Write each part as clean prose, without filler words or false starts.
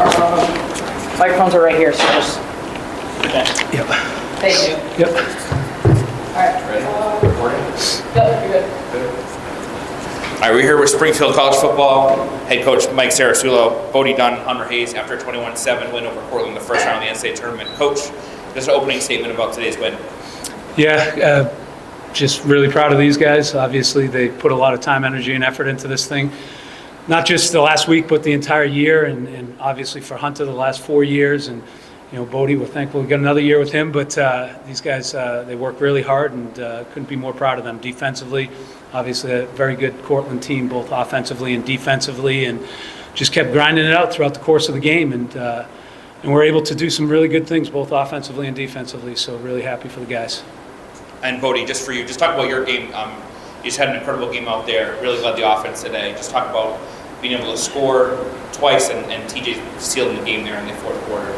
Microphones are right here, so just. Yep. Thank you. Yep. All right. Ready? Recording? Yep, you're good. All right, we're here with Springfield College football. Head coach Mike Sarasulo, Bodie Dunn, Hunter Hayes after a 21-7 win over Cortland in the first round of the NCAA tournament. Coach, just an opening statement about today's win. Yeah, just really proud of these guys. Obviously, they put a lot of time, energy, and effort into this thing. Not just the last week, but the entire year, and obviously for Hunter, the last 4 years. And Bodie, we're thankful we got another year with him. But these guys, they work really hard, and couldn't be more proud of them. Defensively, obviously a very good Cortland team, both offensively and defensively, and just kept grinding it out throughout the course of the game. And we're able to do some really good things, both offensively and defensively. So really happy for the guys. And Bodie, just for you, just talk about your game. You just had an incredible game out there, really led the offense today. Just talk about being able to score twice and TJ sealing the game there in the fourth quarter.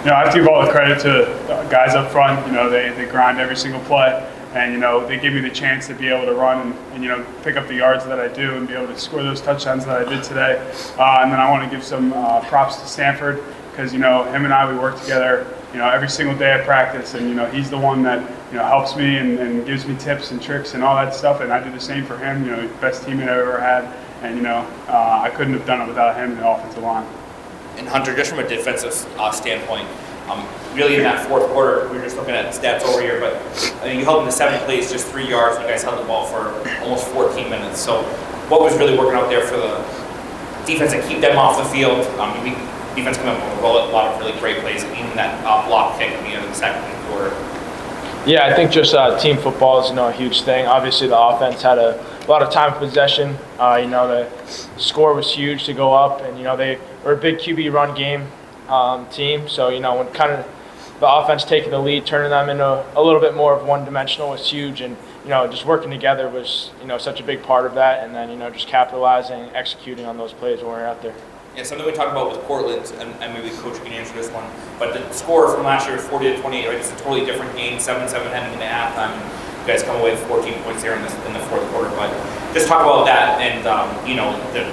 I have to give all the credit to the guys up front. They grind every single play, and they give me the chance to be able to run and pick up the yards that I do and be able to score those touchdowns that I did today. And then I want to give some props to Stanford because him and I, we work together every single day at practice, and he's the one that helps me and gives me tips and tricks and all that stuff, and I do the same for him. Best teammate I've ever had, and I couldn't have done it without him in the offensive line. And Hunter, just from a defensive standpoint, really in that fourth quarter, we were just looking at stats over here, but you held them to 7 plays, just 3 yards. You guys held the ball for almost 14 minutes. So what was really working out there for the defense to keep them off the field? Defense coming up with a lot of really great plays, and even that block kick at the end of the second quarter. Yeah, I think just team football is a huge thing. Obviously, the offense had a lot of time of possession. The score was huge to go up, and they were a big QB run game team. So when kind of the offense taking the lead, turning them into a little bit more of one-dimensional was huge, and just working together was such a big part of that. And then just capitalizing, executing on those plays when we were out there. Yeah, something we talked about with Cortland, and maybe Coach can answer this one, but the score from last year was 40-28, right? It's a totally different game, 7-7 heading into halftime. You guys come away with 14 points there in the fourth quarter, but just talk about that and the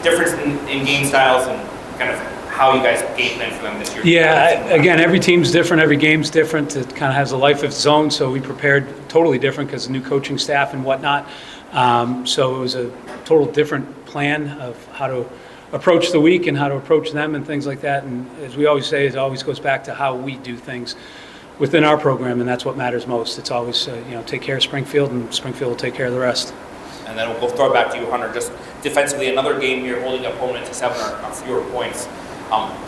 difference in game styles and kind of how you guys game plan for them this year. Yeah, again, every team's different, every game's different. It kind of has a life of its own, so we prepared totally different because of new coaching staff and whatnot. So it was a total different plan of how to approach the week and how to approach them and things like that. And as we always say, it always goes back to how we do things within our program, and that's what matters most. It's always, take care of Springfield, and Springfield will take care of the rest. And then we'll throw it back to you, Hunter. Just defensively, another game you're holding up opponent to 7 or fewer points.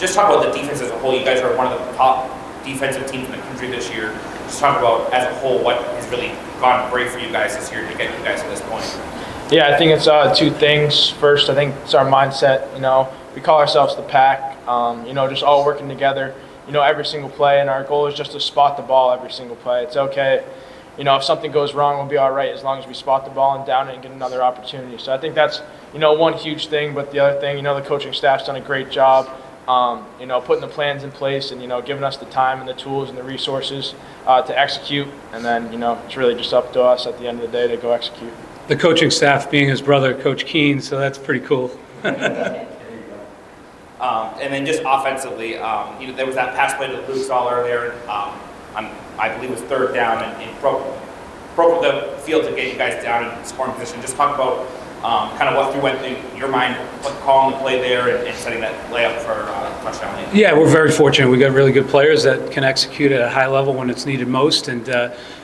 Just talk about the defense as a whole. You guys are one of the top defensive teams in the country this year. Just talk about, as a whole, what has really gone great for you guys this year to get you guys to this point. Yeah, I think it's 2 things. First, I think it's our mindset. We call ourselves the pack. Just all working together. Every single play, and our goal is just to spot the ball every single play. It's okay. If something goes wrong, we'll be all right as long as we spot the ball and down it and get another opportunity. So I think that's one huge thing. But the other thing, the coaching staff's done a great job. Putting the plans in place and giving us the time and the tools and the resources to execute. And then it's really just up to us at the end of the day to go execute. The coaching staff being his brother, Coach Keene, so that's pretty cool. And then just offensively, there was that pass play to Luke Stahl earlier. I believe it was 3rd down, and broke the field to get you guys down in scoring position. Just talk about kind of what went through your mind, calling the play there and setting that layup for touchdown. Yeah, we're very fortunate. We got really good players that can execute at a high level when it's needed most, and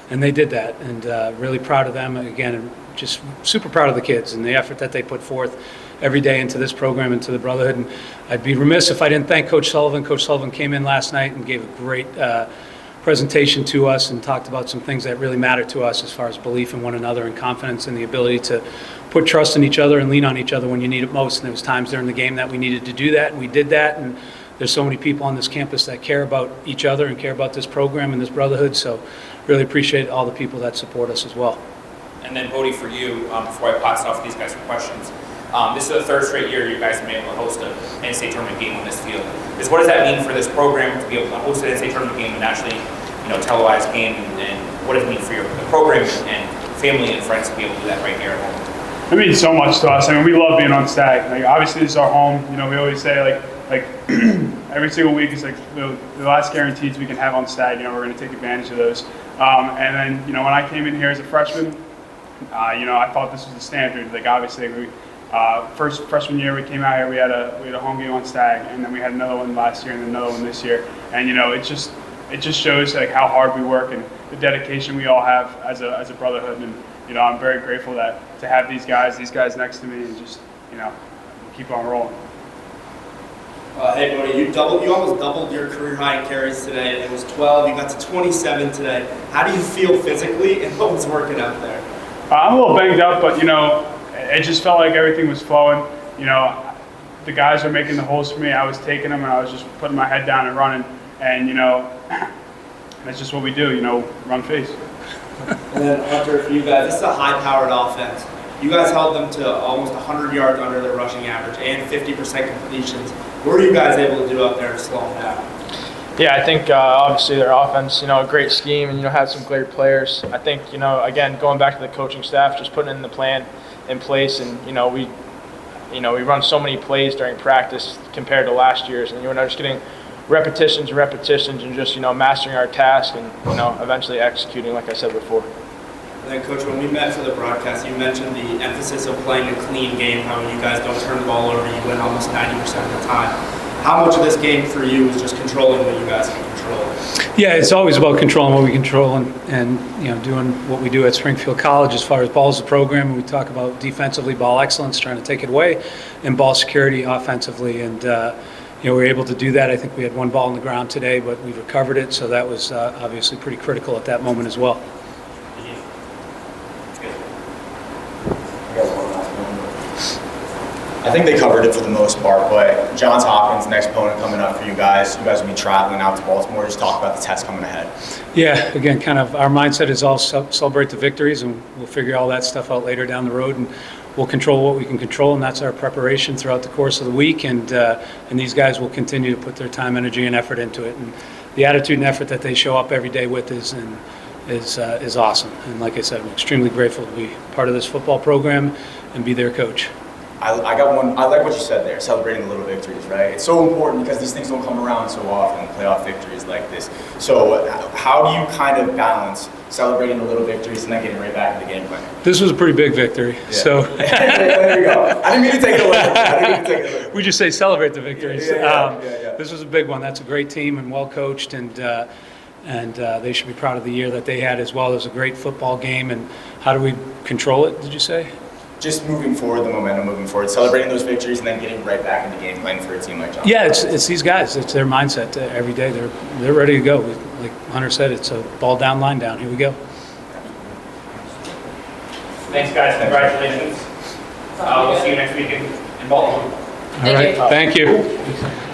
they did that. And really proud of them. Again, and just super proud of the kids and the effort that they put forth every day into this program and to the Brotherhood. And I'd be remiss if I didn't thank Coach Sullivan. Coach Sullivan came in last night and gave a great presentation to us and talked about some things that really matter to us as far as belief in one another and confidence and the ability to put trust in each other and lean on each other when you need it most. And there was times during the game that we needed to do that, and we did that. And there's so many people on this campus that care about each other and care about this program and this Brotherhood. So really appreciate all the people that support us as well. And then Bodie, for you, before I pass it off to these guys for questions, this is the 3rd straight year you guys have been able to host an NCAA tournament game on this field. What does that mean for this program to be able to host an NCAA tournament game and actually, televised game, and what does it mean for the program and family and friends to be able to do that right here at home? It means so much to us. We love being on Stag. Obviously, this is our home. We always say, like every single week is like the last guarantees we can have on Stag. We're going to take advantage of those. And then, when I came in here as a freshman, I thought this was the standard. Like obviously, first freshman year we came out here, we had a home game on Stag, and then we had another one last year and another one this year. And it just shows like how hard we work and the dedication we all have as a brotherhood. And I'm very grateful to have these guys next to me, and just keep on rolling. Hey, Bodie, you almost doubled your career high in carries today. It was 12. You got to 27 today. How do you feel physically, and what was working out there? I'm a little banged up, but it just felt like everything was flowing. The guys were making the holes for me. I was taking them, and I was just putting my head down and running. And that's just what we do. Run face. And then Hunter, for you guys, this is a high-powered offense. You guys held them to almost 100 yards under their rushing average and 50% completions. What were you guys able to do out there to slow them down? Yeah, I think obviously their offense, a great scheme, and had some great players. I think again, going back to the coaching staff, just putting in the plan in place, and we run so many plays during practice compared to last year's, and just getting repetitions and just mastering our task, and eventually executing, like I said before. And then, Coach, when we met for the broadcast, you mentioned the emphasis of playing a clean game, how you guys don't turn the ball over, you win almost 90% of the time. How much of this game for you is just controlling what you guys can control? Yeah, it's always about controlling what we control and doing what we do at Springfield College as far as balls the program. We talk about defensively ball excellence, trying to take it away, and ball security offensively. And we were able to do that. I think we had one ball on the ground today, but we recovered it, so that was obviously pretty critical at that moment as well. I think they covered it for the most part, but Johns Hopkins, next opponent coming up for you guys. You guys will be traveling out to Baltimore. Just talk about the test coming ahead. Yeah, again, kind of our mindset is all celebrate the victories, and we'll figure all that stuff out later down the road, and we'll control what we can control, and that's our preparation throughout the course of the week. And these guys will continue to put their time, energy, and effort into it. And the attitude and effort that they show up every day with is awesome. And like I said, I'm extremely grateful to be part of this football program and be their coach. I got one. I like what you said there, celebrating the little victories, right? It's so important because these things don't come around so often, playoff victories like this. So how do you kind of balance celebrating the little victories and then getting right back into the game plan? This was a pretty big victory. Yeah. So there you go. I didn't mean to take it away. We just say celebrate the victories. Yeah. This was a big one. That's a great team and well coached, and they should be proud of the year that they had as well. It was a great football game. And how do we control it, did you say? Just moving forward, the momentum moving forward, celebrating those victories, and then getting right back into game plan for a team like John. Yeah, it's these guys. It's their mindset every day. They're ready to go. Like Hunter said, it's a ball down, line down. Here we go. Thanks, guys. Congratulations. We'll see you next week in Baltimore. All right. Thank you.